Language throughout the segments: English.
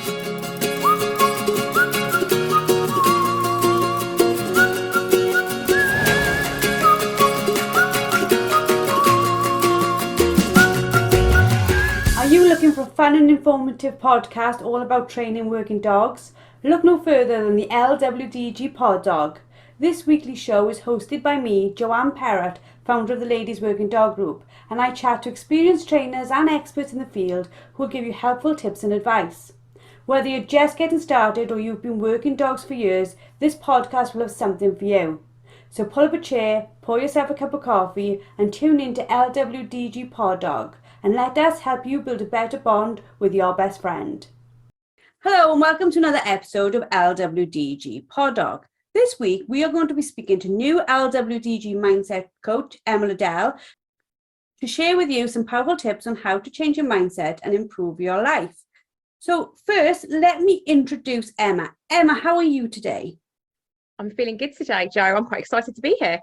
Are you looking for a fun and informative podcast all about training working dogs? Look no further than the LWDG Pod Dog. This weekly show is hosted by me, Joanne Perrott, founder of the Ladies Working Dog Group, and I chat to experienced trainers and experts in the field who will give you helpful tips and advice. Whether you're just getting started or you've been working dogs for years, this podcast will have something for you. So pull up a chair, pour yourself a cup of coffee and tune in to LWDG Pod Dog and let us help you build a better bond with your best friend. Hello and welcome to another episode of LWDG Pod Dog. This week we are going to be speaking to new LWDG mindset coach Emma Liddell to share with you some powerful tips on how to change your mindset and improve your life. So first, let me introduce Emma. Emma, how are you today? I'm feeling good today, Joe. I'm quite excited to be here.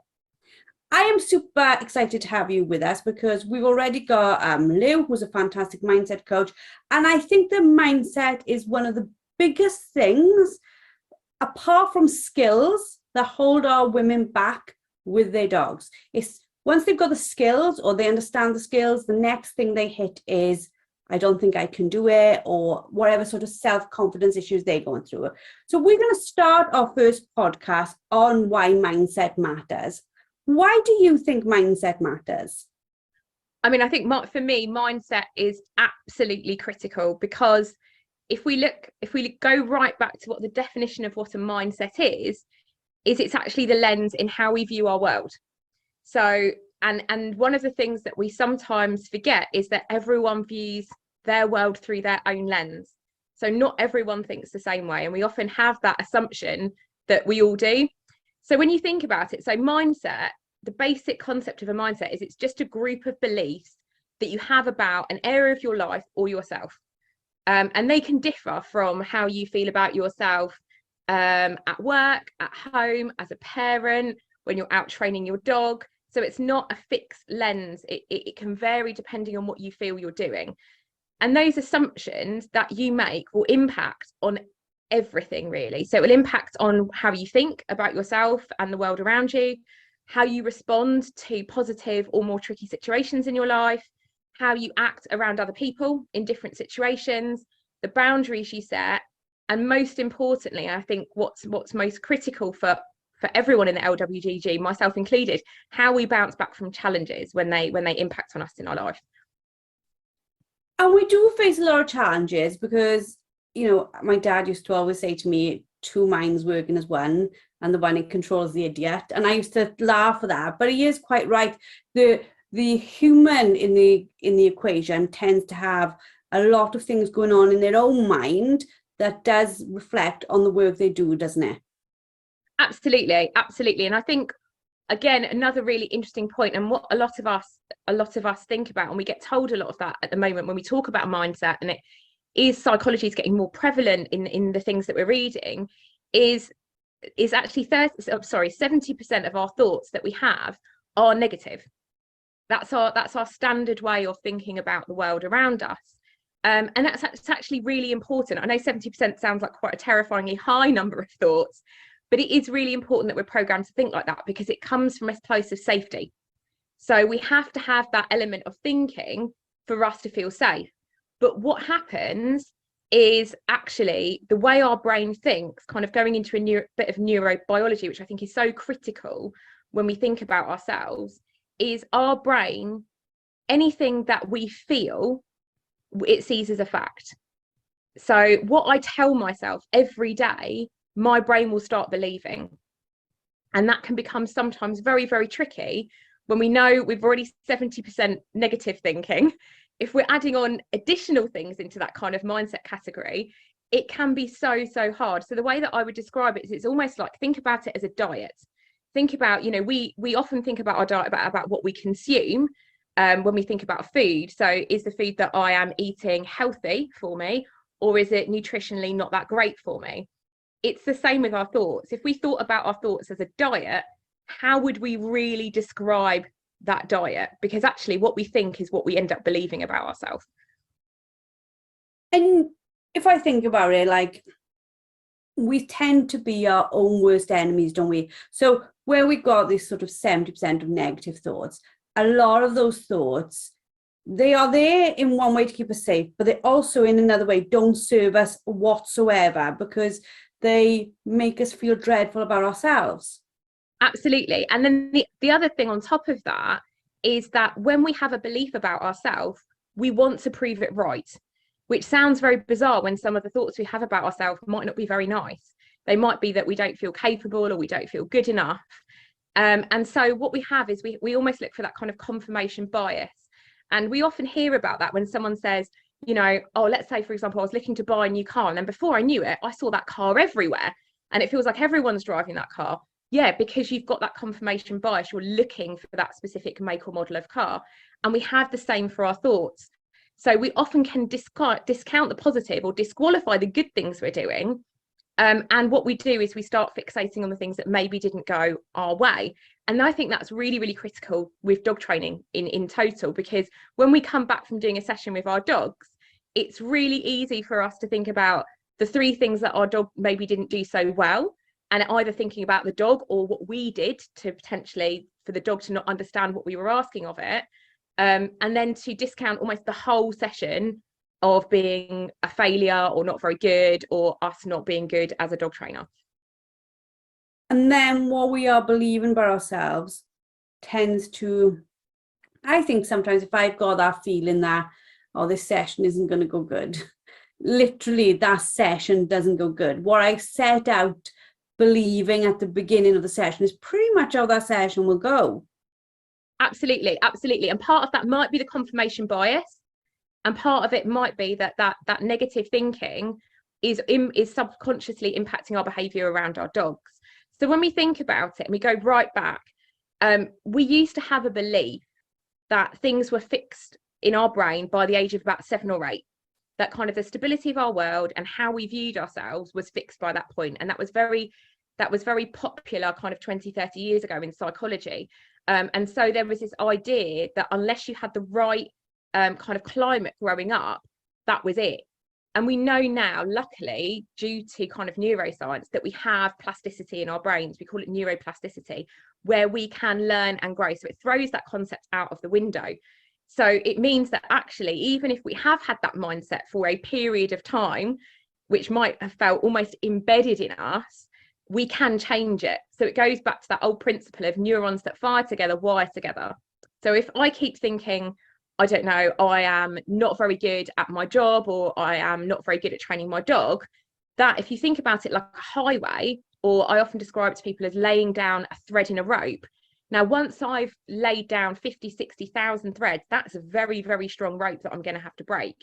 I am super excited to have you with us because we've already got Lou, who's a fantastic mindset coach. And I think the mindset is one of the biggest things, apart from skills, that hold our women back with their dogs. It's once they've got the skills or they understand the skills, the next thing they hit is, I don't think I can do it, or whatever sort of self-confidence issues they're going through. So we're going to start our first podcast on why mindset matters. Why do you think mindset matters? I mean, I think for me, mindset is absolutely critical, because if we go right back to what the definition of what a mindset is it's actually the lens in how we view our world. So, and one of the things that we sometimes forget is that everyone views their world through their own lens. So not everyone thinks the same way. And we often have that assumption that we all do. So when you think about it, so mindset, the basic concept of a mindset is it's just a group of beliefs that you have about an area of your life or yourself. And they can differ from how you feel about yourself at work, at home, as a parent, when you're out training your dog. So it's not a fixed lens. It can vary depending on what you feel you're doing. And those assumptions that you make will impact on everything, really. So it will impact on how you think about yourself and the world around you, how you respond to positive or more tricky situations in your life, how you act around other people in different situations, the boundaries you set, and most importantly, I think what's most critical for everyone in the LWDG, myself included, how we bounce back from challenges when they impact on us in our life. And we do face a lot of challenges because, you know, my dad used to always say to me, two minds working as one, and the one that controls the idiot. And I used to laugh at that, but he is quite right. The human in the equation tends to have a lot of things going on in their own mind that does reflect on the work they do, doesn't it? Absolutely. And I think, again, another really interesting point, and what a lot of us think about, and we get told a lot of that at the moment when we talk about mindset, and it is psychology is getting more prevalent in the things that we're reading, is actually 70% of our thoughts that we have are negative. That's our standard way of thinking about the world around us. And that's actually really important. I know 70% sounds like quite a terrifyingly high number of thoughts, but it is really important that we're programmed to think like that, because it comes from a place of safety. So we have to have that element of thinking for us to feel safe. But what happens is actually the way our brain thinks, kind of going into a bit of neurobiology, which I think is so critical when we think about ourselves, is our brain, anything that we feel, it sees as a fact. So what I tell myself every day, my brain will start believing. And that can become sometimes very, very tricky when we know we've already 70% negative thinking. If we're adding on additional things into that kind of mindset category, it can be so hard. So the way that I would describe it is it's almost like, think about it as a diet. Think about, you know, we often think about our diet about what we consume when we think about food. So is the food that I am eating healthy for me, or is it nutritionally not that great for me? It's the same with our thoughts. If we thought about our thoughts as a diet, how would we really describe that diet? Because actually what we think is what we end up believing about ourselves. And if I think about it, like, we tend to be our own worst enemies, don't we? So where we got this sort of 70% of negative thoughts, a lot of those thoughts, they are there in one way to keep us safe, but they also in another way don't serve us whatsoever, because they make us feel dreadful about ourselves. Absolutely. And then the other thing on top of that is that when we have a belief about ourselves, we want to prove it right, which sounds very bizarre when some of the thoughts we have about ourselves might not be very nice. They might be that we don't feel capable or we don't feel good enough. And so what we have is we almost look for that kind of confirmation bias. And we often hear about that when someone says, you know, oh, let's say, for example, I was looking to buy a new car. And then before I knew it, I saw that car everywhere. And it feels like everyone's driving that car. Yeah, because you've got that confirmation bias. You're looking for that specific make or model of car. And we have the same for our thoughts. So we often can discount the positive or disqualify the good things we're doing. And what we do is we start fixating on the things that maybe didn't go our way. And I think that's really, really critical with dog training in total, because when we come back from doing a session with our dogs, it's really easy for us to think about the 3 things that our dog maybe didn't do so well, and either thinking about the dog or what we did to potentially for the dog to not understand what we were asking of it, and then to discount almost the whole session of being a failure or not very good, or us not being good as a dog trainer. And then what we are believing about ourselves tends to, I think sometimes if I've got that feeling that, oh, this session isn't going to go good, literally that session doesn't go good. What I set out believing at the beginning of the session is pretty much how that session will go. Absolutely, absolutely. And part of that might be the confirmation bias. And part of it might be that negative thinking is subconsciously impacting our behavior around our dogs. So when we think about it and we go right back, we used to have a belief that things were fixed in our brain by the age of about 7 or 8. That kind of the stability of our world and how we viewed ourselves was fixed by that point. And that was very popular kind of 20, 30 years ago in psychology. And so there was this idea that unless you had the right kind of climate growing up, that was it. And we know now, luckily, due to kind of neuroscience, that we have plasticity in our brains. We call it neuroplasticity, where we can learn and grow. So it throws that concept out of the window. So it means that actually, even if we have had that mindset for a period of time, which might have felt almost embedded in us, we can change it. So it goes back to that old principle of neurons that fire together, wire together. So if I keep thinking, I don't know, I am not very good at my job, or I am not very good at training my dog, that if you think about it like a highway, or I often describe it to people as laying down a thread in a rope. Now, once I've laid down 50, 60,000 threads, that's a very, very strong rope that I'm going to have to break.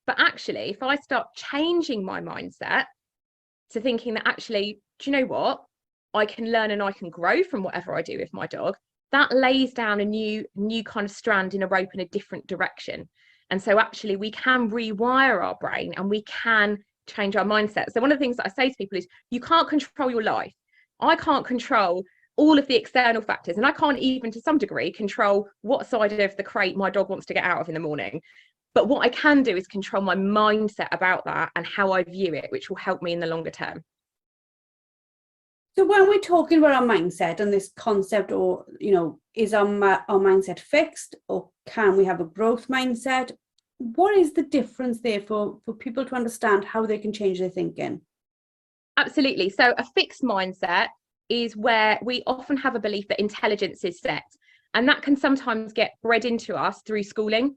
But actually, if I start changing my mindset to thinking that actually, do you know what? I can learn and I can grow from whatever I do with my dog, that lays down a new kind of strand in a rope in a different direction. And so actually we can rewire our brain and we can change our mindset. So one of the things that I say to people is, you can't control your life. I can't control all of the external factors, and I can't even to some degree control what side of the crate my dog wants to get out of in the morning. But what I can do is control my mindset about that and how I view it, which will help me in the longer term. So when we're talking about our mindset and this concept, or, you know, is our mindset fixed, or can we have a growth mindset? What is the difference there for people to understand how they can change their thinking? Absolutely. So a fixed mindset is where we often have a belief that intelligence is set. And that can sometimes get bred into us through schooling,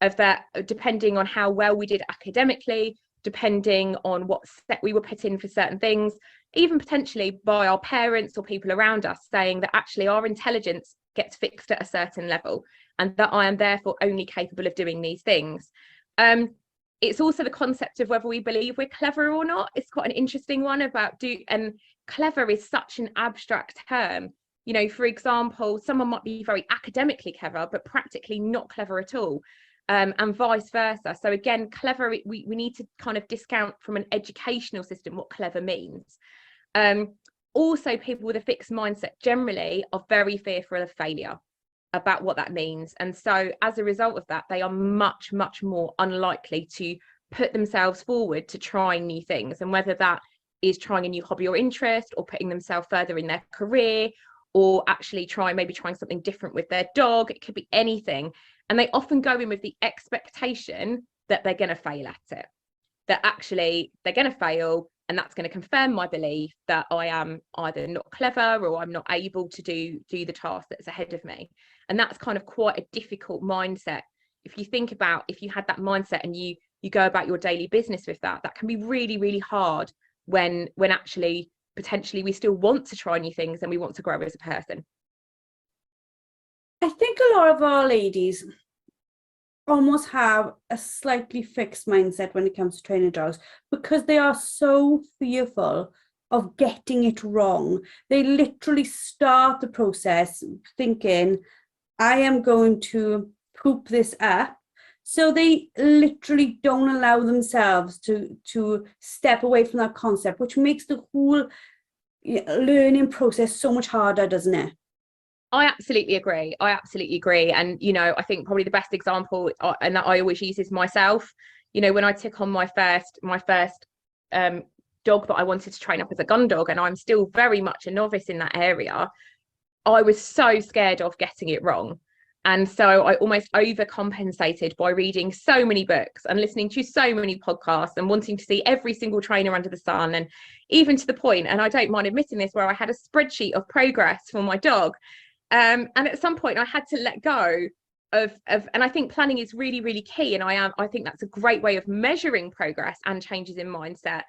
of that, depending on how well we did academically, depending on what set we were put in for certain things, even potentially by our parents or people around us, saying that actually our intelligence gets fixed at a certain level and that I am therefore only capable of doing these things. It's also the concept of whether we believe we're clever or not. It's quite an interesting one about and clever is such an abstract term. You know, for example, someone might be very academically clever, but practically not clever at all. And vice versa. So again, clever, we need to kind of discount from an educational system what clever means. Also, people with a fixed mindset generally are very fearful of failure, about what that means. And so as a result of that, they are much, much more unlikely to put themselves forward to trying new things, and whether that is trying a new hobby or interest, or putting themselves further in their career, or actually trying something different with their dog. It could be anything. And they often go in with the expectation that they're going to fail at it, that actually they're going to fail, and that's going to confirm my belief that I am either not clever or I'm not able to do the task that's ahead of me. And that's kind of quite a difficult mindset. If you think about, if you had that mindset and you go about your daily business with that can be really, really hard when actually potentially we still want to try new things and we want to grow as a person. I think a lot of our ladies almost have a slightly fixed mindset when it comes to training dogs, because they are so fearful of getting it wrong. They literally start the process thinking, I am going to poop this up. So they literally don't allow themselves to step away from that concept, which makes the whole learning process so much harder, doesn't it? I absolutely agree. And, you know, I think probably the best example, and that I always use, is myself. You know, when I took on my first dog that I wanted to train up as a Gundog, and I'm still very much a novice in that area, I was so scared of getting it wrong. And so I almost overcompensated by reading so many books and listening to so many podcasts and wanting to see every single trainer under the sun. And even to the point, and I don't mind admitting this, where I had a spreadsheet of progress for my dog. And at some point I had to let go of, and I think planning is really, really key. And I think that's a great way of measuring progress and changes in mindset.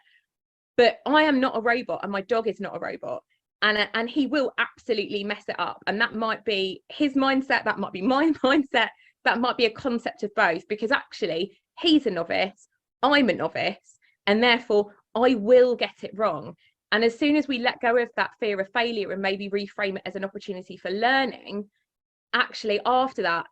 But I am not a robot, and my dog is not a robot. And he will absolutely mess it up. And that might be his mindset, that might be my mindset, that might be a concept of both, because actually he's a novice, I'm a novice, and therefore I will get it wrong. And as soon as we let go of that fear of failure and maybe reframe it as an opportunity for learning, actually after that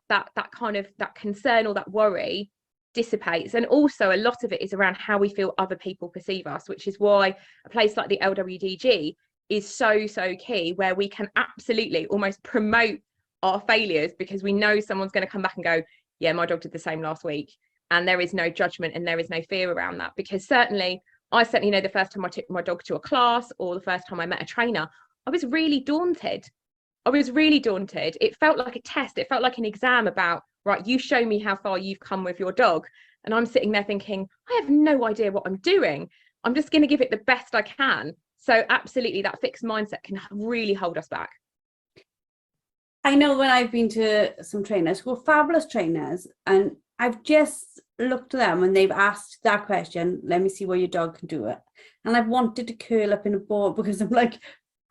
kind of that concern or that worry dissipates. And also a lot of it is around how we feel other people perceive us, which is why a place like the LWDG is so key, where we can absolutely almost promote our failures, because we know someone's going to come back and go, yeah, my dog did the same last week. And there is no judgment and there is no fear around that. Because I certainly know the first time I took my dog to a class, or the first time I met a trainer, I was really daunted. It felt like a test. It felt like an exam about, right, you show me how far you've come with your dog. And I'm sitting there thinking, I have no idea what I'm doing. I'm just going to give it the best I can. So absolutely, that fixed mindset can really hold us back. I know when I've been to some trainers who are fabulous trainers, and I've just looked at them and they've asked that question, let me see where your dog can do it. And I've wanted to curl up in a ball, because I'm like,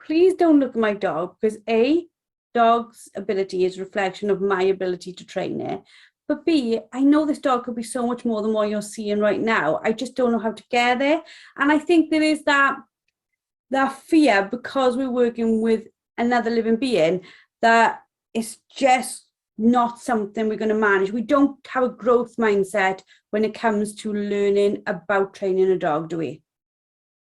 please don't look at my dog, because A, dog's ability is a reflection of my ability to train it. But B, I know this dog could be so much more than what you're seeing right now. I just don't know how to get there. And I think there is that fear, because we're working with another living being, that it's just not something we're going to manage. We don't have a growth mindset when it comes to learning about training a dog, do we?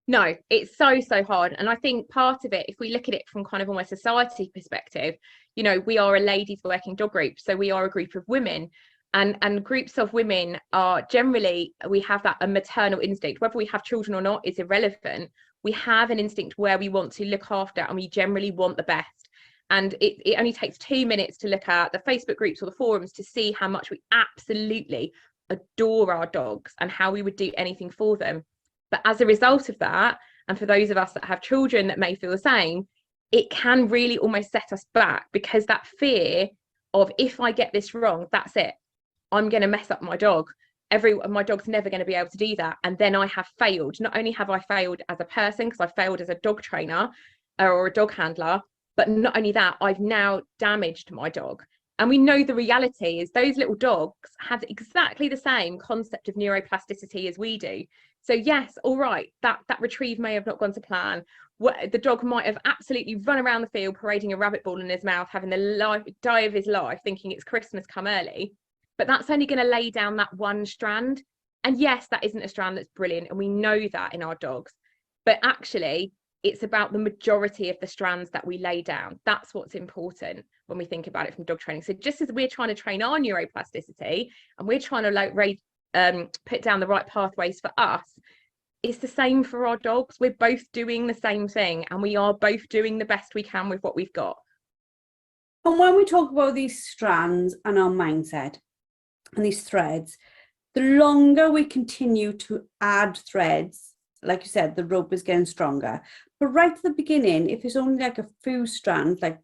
No, it's so hard. And I think part of it, if we look at it from kind of almost a society perspective, you know, we are a ladies working dog group. So we are a group of women, and groups of women are generally, we have a maternal instinct. Whether we have children or not is irrelevant. We have an instinct where we want to look after, and we generally want the best. And it only takes 2 minutes to look at the Facebook groups or the forums to see how much we absolutely adore our dogs and how we would do anything for them. But as a result of that, and for those of us that have children that may feel the same, it can really almost set us back, because that fear of, if I get this wrong, that's it, I'm going to mess up my dog. My dog's never going to be able to do that. And then I have failed. Not only have I failed as a person, because I failed as a dog trainer or a dog handler, but not only that, I've now damaged my dog. And we know the reality is those little dogs have exactly the same concept of neuroplasticity as we do. So yes, all right, that retrieve may have not gone to plan. The dog might have absolutely run around the field parading a rabbit ball in his mouth, having the die of his life, thinking it's Christmas come early. But that's only going to lay down that one strand. And yes, that isn't a strand that's brilliant, and we know that in our dogs. But actually, it's about the majority of the strands that we lay down. That's what's important when we think about it from dog training. So just as we're trying to train our neuroplasticity, and we're trying to put down the right pathways for us, it's the same for our dogs. We're both doing the same thing, and we are both doing the best we can with what we've got. And when we talk about these strands and our mindset and these threads, the longer we continue to add threads, like you said, the rope is getting stronger. But right at the beginning, if it's only like a few strands, like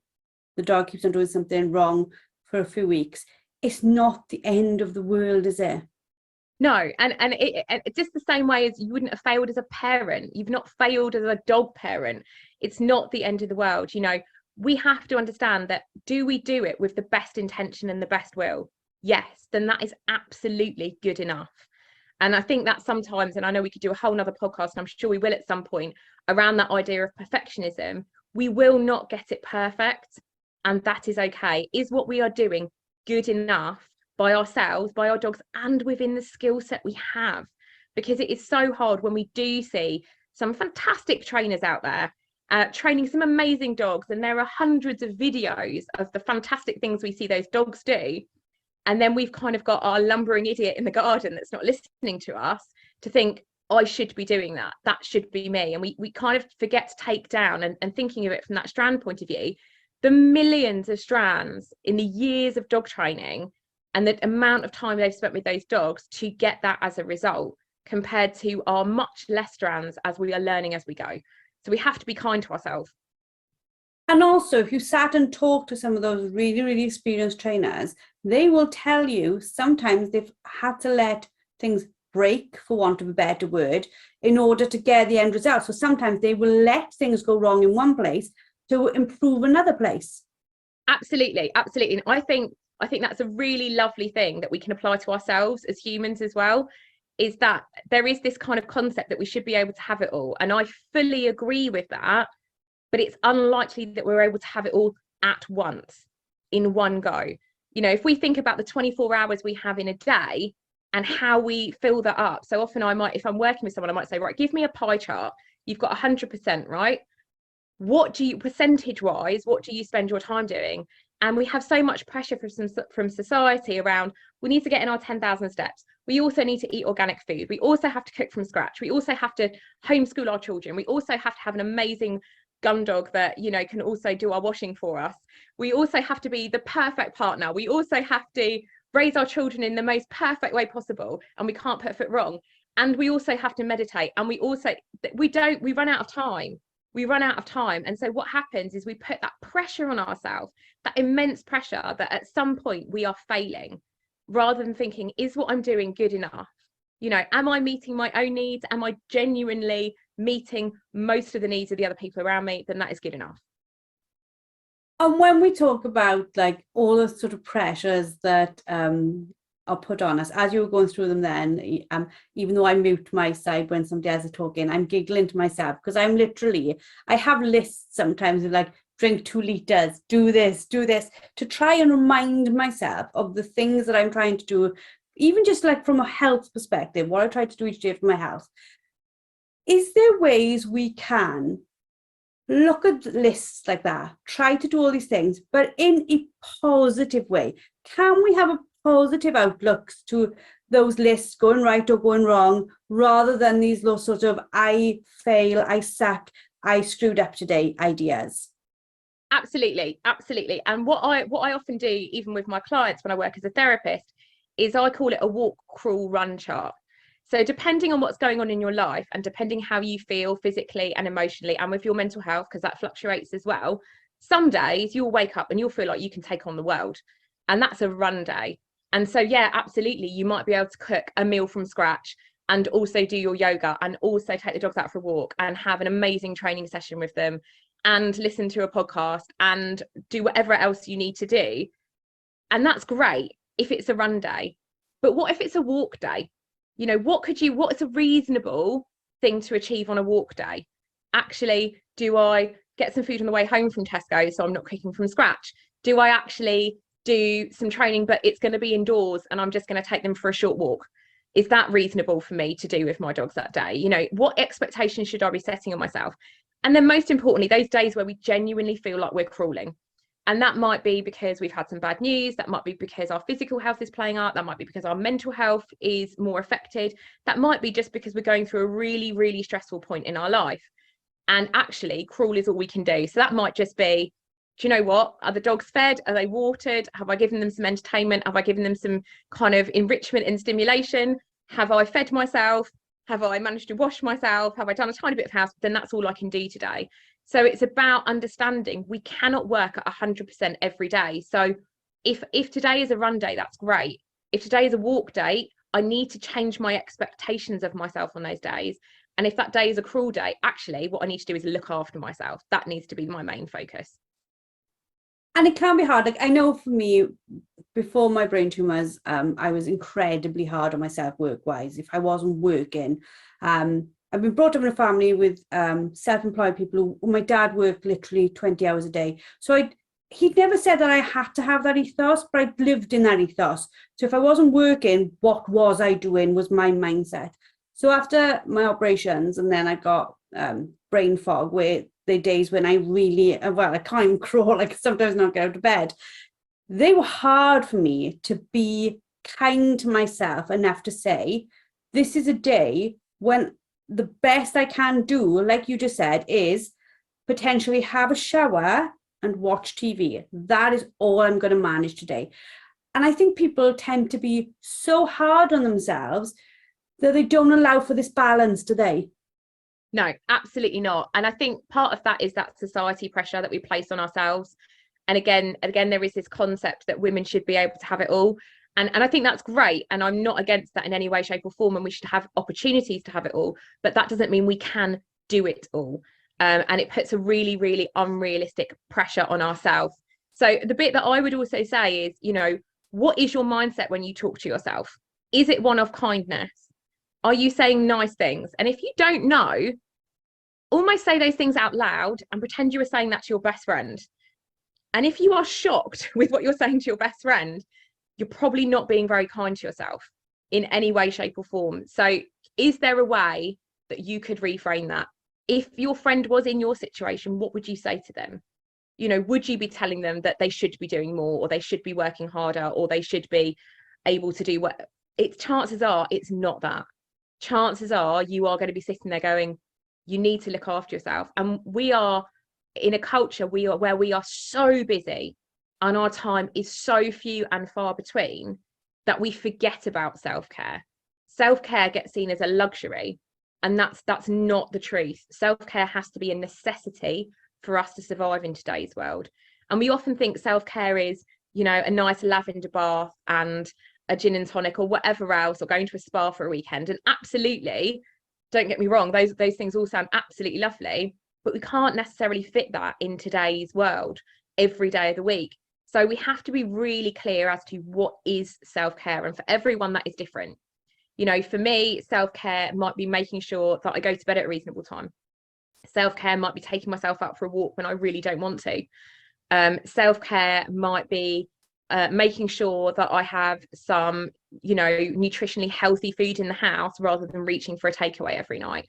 the dog keeps on doing something wrong for a few weeks, it's not the end of the world, is it? No, and it's just the same way as you wouldn't have failed as a parent. You've not failed as a dog parent. It's not the end of the world. You know, we have to understand that, do we do it with the best intention and the best will? Yes, then that is absolutely good enough. And I think that sometimes, and I know we could do a whole nother podcast, and I'm sure we will at some point, around that idea of perfectionism. We will not get it perfect, and that is okay. Is what we are doing good enough by ourselves, by our dogs, and within the skill set we have? Because it is so hard when we do see some fantastic trainers out there training some amazing dogs, and there are hundreds of videos of the fantastic things we see those dogs do, and then we've kind of got our lumbering idiot in the garden that's not listening to us to think, I should be doing that, that should be me. And we kind of forget to take down, and thinking of it from that strand point of view, the millions of strands in the years of dog training and the amount of time they've spent with those dogs to get that as a result, compared to our much less strands as we are learning as we go. So we have to be kind to ourselves. And also, if you sat and talked to some of those really, really experienced trainers, they will tell you sometimes they've had to let things break, for want of a better word, in order to get the end result. So sometimes they will let things go wrong in one place to improve another place. Absolutely, absolutely. And I think that's a really lovely thing that we can apply to ourselves as humans as well, is that there is this kind of concept that we should be able to have it all. And I fully agree with that, but it's unlikely that we're able to have it all at once, in one go. You know, if we think about the 24 hours we have in a day and how we fill that up. So often I might, if I'm working with someone, I might say, right, give me a pie chart. You've got 100%, right? What do you, percentage wise, what do you spend your time doing? And we have so much pressure from society around, we need to get in our 10,000 steps. We also need to eat organic food. We also have to cook from scratch. We also have to homeschool our children. We also have to have an amazing Gundog that, you know, can also do our washing for us. We also have to be the perfect partner. We also have to raise our children in the most perfect way possible, and we can't put a foot wrong. And we also have to meditate. And we run out of time. We run out of time. And so what happens is we put that pressure on ourselves, that immense pressure that at some point we are failing, rather than thinking, is what I'm doing good enough? You know, am I meeting my own needs? Am I genuinely meeting most of the needs of the other people around me? Then that is good enough. And when we talk about like all the sort of pressures that are put on us, as you were going through them then, even though I mute my side when somebody else is talking, I'm giggling to myself, because I have lists sometimes of like, drink 2 liters, do this, to try and remind myself of the things that I'm trying to do, even just like from a health perspective, what I try to do each day for my health. Is there ways we can look at lists like that, try to do all these things, but in a positive way? Can we have a positive outlooks to those lists going right or going wrong, rather than these sorts of I fail, I suck, I screwed up today ideas? Absolutely. And what I often do, even with my clients when I work as a therapist, is I call it a walk, crawl, run chart. So depending on what's going on in your life, and depending how you feel physically and emotionally, and with your mental health, because that fluctuates as well, some days you'll wake up and you'll feel like you can take on the world, and that's a run day. And so, yeah, absolutely, you might be able to cook a meal from scratch and also do your yoga and also take the dogs out for a walk and have an amazing training session with them and listen to a podcast and do whatever else you need to do. And that's great if it's a run day. But what if it's a walk day? You know, what is a reasonable thing to achieve on a walk day? Actually, do I get some food on the way home from Tesco so I'm not cooking from scratch? Do I actually do some training, but it's going to be indoors and I'm just going to take them for a short walk? Is that reasonable for me to do with my dogs that day? You know, what expectations should I be setting on myself? And then most importantly, those days where we genuinely feel like we're crawling. And that might be because we've had some bad news. That might be because our physical health is playing up. That might be because our mental health is more affected. That might be just because we're going through a really, really stressful point in our life. And actually, crawl is all we can do. So that might just be, do you know what? Are the dogs fed? Are they watered? Have I given them some entertainment? Have I given them some kind of enrichment and stimulation? Have I fed myself? Have I managed to wash myself? Have I done a tiny bit of house? Then that's all I can do today. So it's about understanding we cannot work at 100% every day. So if today is a run day, that's great. If today is a walk day, I need to change my expectations of myself on those days. And if that day is a crawl day, actually what I need to do is look after myself. That needs to be my main focus. And it can be hard. Like, I know for me, before my brain tumors, I was incredibly hard on myself work-wise. If I wasn't working, I've been brought up in a family with self-employed people who my dad worked literally 20 hours a day. So he'd never said that I had to have that ethos, but I lived in that ethos. So if I wasn't working, what was I doing was my mindset. So after my operations, and then I got brain fog, where the days when I really, well, I can't even crawl, like sometimes not get out of bed. They were hard for me to be kind to myself enough to say, this is a day when the best I can do, like you just said, is potentially have a shower and watch TV. That is all I'm going to manage today. And I think people tend to be so hard on themselves that they don't allow for this balance, do they? No, absolutely not. And I think part of that is that society pressure that we place on ourselves. And again, there is this concept that women should be able to have it all. And I think that's great. And I'm not against that in any way, shape or form. And we should have opportunities to have it all. But that doesn't mean we can do it all. And it puts a really, really unrealistic pressure on ourselves. So the bit that I would also say is, you know, what is your mindset when you talk to yourself? Is it one of kindness? Are you saying nice things? And if you don't know, almost say those things out loud and pretend you were saying that to your best friend. And if you are shocked with what you're saying to your best friend, you're probably not being very kind to yourself in any way, shape or form. So is there a way that you could reframe that? If your friend was in your situation, what would you say to them? You know, would you be telling them that they should be doing more, or they should be working harder, or they should be able to do what? Chances are it's not that. Chances are you are going to be sitting there going, you need to look after yourself. And we are in a culture where we are so busy and our time is so few and far between that we forget about self-care. Self-care gets seen as a luxury, and that's not the truth. Self-care has to be a necessity for us to survive in today's world. And we often think self-care is, you know, a nice lavender bath and a gin and tonic or whatever else, or going to a spa for a weekend. And absolutely, don't get me wrong, those things all sound absolutely lovely, but we can't necessarily fit that in today's world every day of the week. So we have to be really clear as to what is self-care. And for everyone, that is different. You know, for me, self-care might be making sure that I go to bed at a reasonable time. Self-care might be taking myself out for a walk when I really don't want to. Self-care might be making sure that I have some, you know, nutritionally healthy food in the house rather than reaching for a takeaway every night.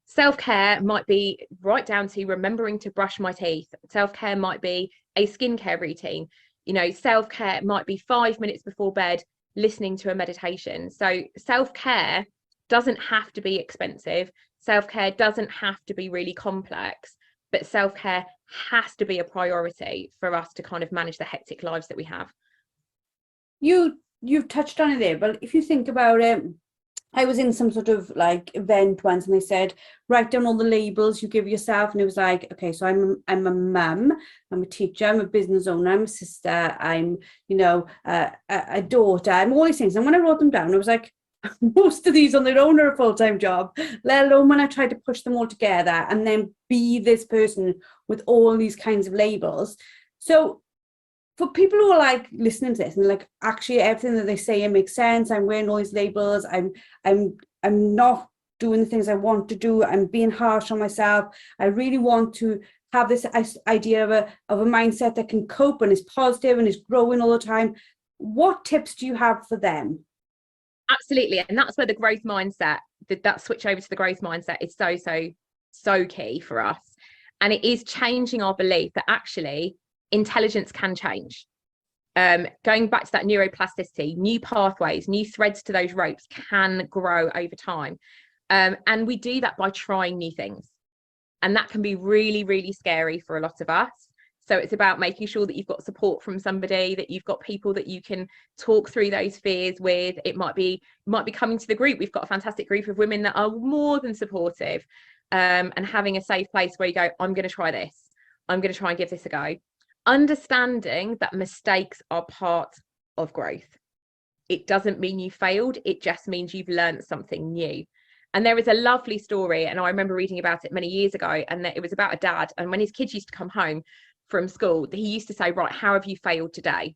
Self-care might be right down to remembering to brush my teeth. Self-care might be a skincare routine. You know, self-care might be 5 minutes before bed listening to a meditation. So self-care doesn't have to be expensive. Self-care doesn't have to be really complex, but self-care has to be a priority for us to kind of manage the hectic lives that we have. You've touched on it there, but if you think about it, I was in some sort of like event once, and they said, write down all the labels you give yourself. And it was like, okay, so I'm a mum, I'm a teacher, I'm a business owner, I'm a sister, I'm, you know, a daughter, I'm all these things. And when I wrote them down, I was like, most of these on their own are a full-time job, let alone when I tried to push them all together and then be this person with all these kinds of labels. So for people who are like listening to this and like, actually everything that they say, it makes sense, I'm wearing all these labels, I'm not doing the things I want to do, I'm being harsh on myself, I really want to have this idea of a mindset that can cope and is positive and is growing all the time. What tips do you have for them? Absolutely. And that's where the growth mindset, that switch over to the growth mindset is so key for us. And it is changing our belief that actually intelligence can change. Going back to that neuroplasticity, new pathways, new threads to those ropes can grow over time. And we do that by trying new things. And that can be really, really scary for a lot of us. So it's about making sure that you've got support from somebody, that you've got people that you can talk through those fears with. It might be coming to the group. We've got a fantastic group of women that are more than supportive, and having a safe place where you go, I'm going to try this. I'm going to try and give this a go. Understanding that mistakes are part of growth. It doesn't mean you failed. It just means you've learned something new. And there is a lovely story, and I remember reading about it many years ago, and it was about a dad. And when his kids used to come home from school, he used to say, right, how have you failed today?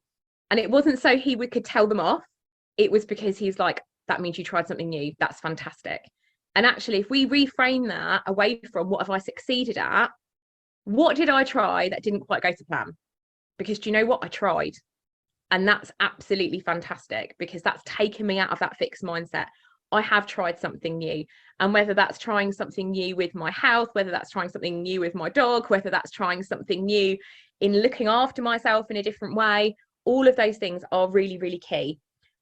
And it wasn't so he could tell them off. It was because he's like, that means you tried something new. That's fantastic. And actually, if we reframe that away from what have I succeeded at, what did I try that didn't quite go to plan? Because do you know what? I tried. And that's absolutely fantastic, because that's taken me out of that fixed mindset. I have tried something new. And whether that's trying something new with my health, whether that's trying something new with my dog, whether that's trying something new in looking after myself in a different way, all of those things are really, really key.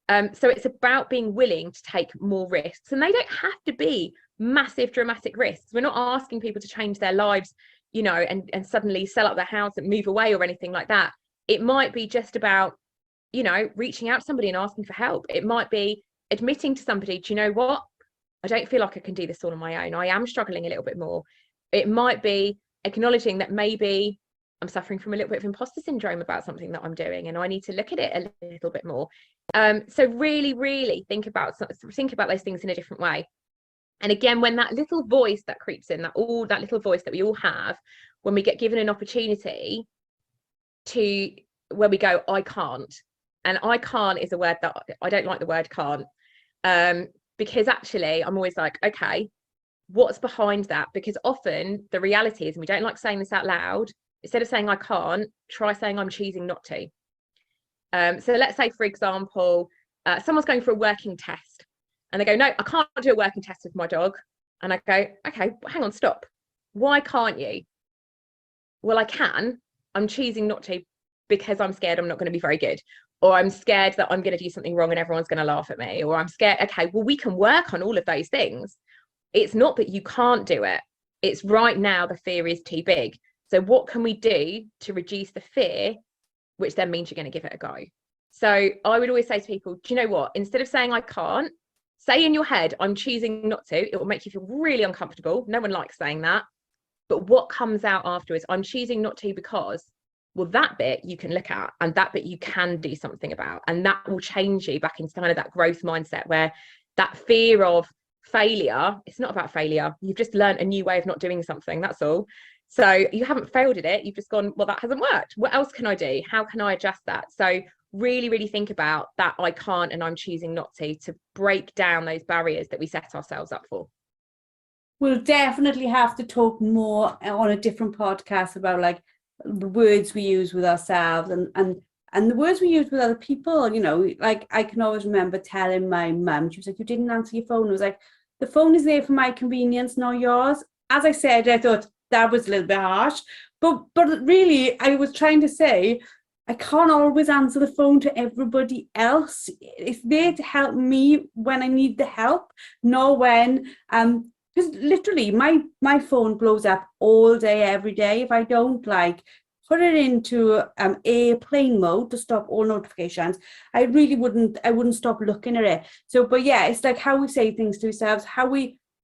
So it's about being willing to take more risks. And they don't have to be massive, dramatic risks. We're not asking people to change their lives, you know, and suddenly sell up their house and move away or anything like that. It might be just about, you know, reaching out to somebody and asking for help. It might be admitting to somebody, do you know what? I don't feel like I can do this all on my own. I am struggling a little bit more. It might be acknowledging that maybe I'm suffering from a little bit of imposter syndrome about something that I'm doing, and I need to look at it a little bit more. So really, really think about those things in a different way. And again, when that little voice that creeps in, that little voice that we all have, when we get given an opportunity to, where we go, I can't. And I can't is a word that I don't like, the word can't, because actually I'm always like, okay, what's behind that? Because often the reality is, and we don't like saying this out loud, instead of saying I can't, try saying I'm choosing not to. So let's say, for example, someone's going for a working test and they go, no, I can't do a working test with my dog. And I go, okay, hang on, stop. Why can't you? Well, I can. I'm choosing not to because I'm scared I'm not going to be very good. Or I'm scared that I'm going to do something wrong and everyone's going to laugh at me. Or I'm scared. Okay, well, we can work on all of those things. It's not that you can't do it. It's right now the fear is too big. So what can we do to reduce the fear, which then means you're going to give it a go? So I would always say to people, do you know what? Instead of saying I can't, say in your head, I'm choosing not to. It will make you feel really uncomfortable. No one likes saying that. But what comes out afterwards, I'm choosing not to because, well, that bit you can look at, and that bit you can do something about. And that will change you back into kind of that growth mindset, where that fear of failure, it's not about failure. You've just learned a new way of not doing something. That's all. So you haven't failed at it. You've just gone, well, that hasn't worked. What else can I do? How can I adjust that? So really, really think about that I can't and I'm choosing not to break down those barriers that we set ourselves up for. We'll definitely have to talk more on a different podcast about like the words we use with ourselves and the words we use with other people. You know, like I can always remember telling my mum, she was like, you didn't answer your phone. I was like, the phone is there for my convenience, not yours. As I said, I thought that was a little bit harsh, but really I was trying to say, I can't always answer the phone to everybody else. It's there to help me when I need the help, not when, because literally my phone blows up all day, every day. If I don't like put it into airplane mode to stop all notifications, I wouldn't stop looking at it. So, but yeah, it's like how we say things to ourselves,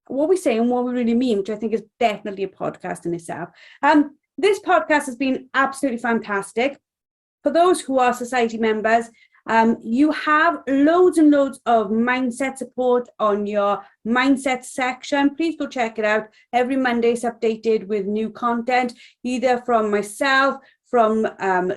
what we say and what we really mean, which I think is definitely a podcast in itself. This podcast has been absolutely fantastic. For those who are society members, you have loads and loads of mindset support on your mindset section. Please go check it out. Every Monday is updated with new content, either from myself, from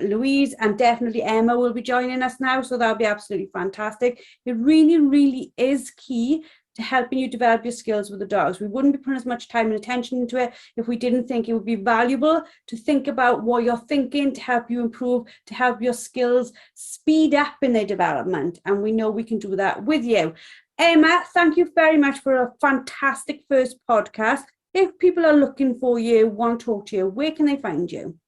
Louise, and definitely Emma will be joining us now. So that'll be absolutely fantastic. It really, really is key to helping you develop your skills with the dogs. We wouldn't be putting as much time and attention into it if we didn't think it would be valuable to think about what you're thinking to help you improve, to help your skills speed up in their development. And we know we can do that with you. Emma, thank you very much for a fantastic first podcast. If people are looking for you, want to talk to you, where can they find you?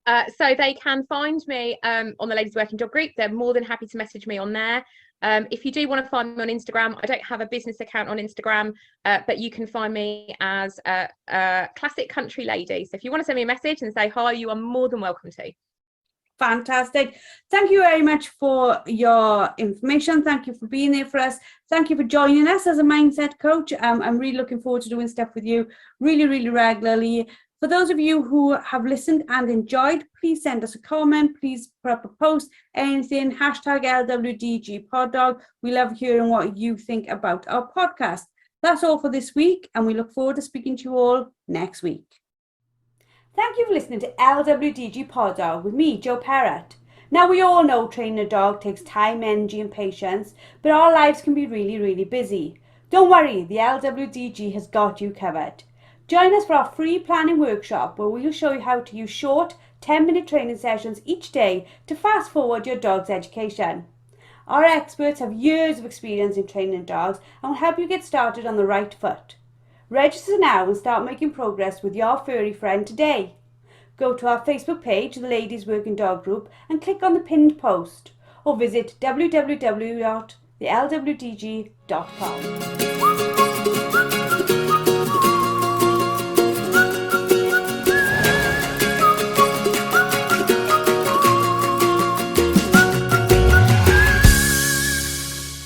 So they can find me on the Ladies Working Dog group. They're more than happy to message me on there. If you do want to find me on Instagram, I don't have a business account on Instagram, but you can find me as a classic country lady. So if you want to send me a message and say hi, you are more than welcome to. Fantastic. Thank you very much for your information. Thank you for being there for us. Thank you for joining us as a mindset coach. I'm really looking forward to doing stuff with you really regularly. For those of you who have listened and enjoyed, please send us a comment. Please put up a post, anything, hashtag LWDG poddog. We love hearing what you think about our podcast. That's all for this week, and we look forward to speaking to you all next week. Thank you for listening to LWDG Pod Dog with me, Jo Perrott. Now, we all know training a dog takes time, energy and patience, but our lives can be really busy. Don't worry, the LWDG has got you covered. Join us for our free planning workshop where we'll show you how to use short 10-minute training sessions each day to fast forward your dog's education. Our experts have years of experience in training dogs and will help you get started on the right foot. Register now and start making progress with your furry friend today. Go to our Facebook page, the Ladies Working Dog Group, and click on the pinned post, or visit www.thelwdg.com.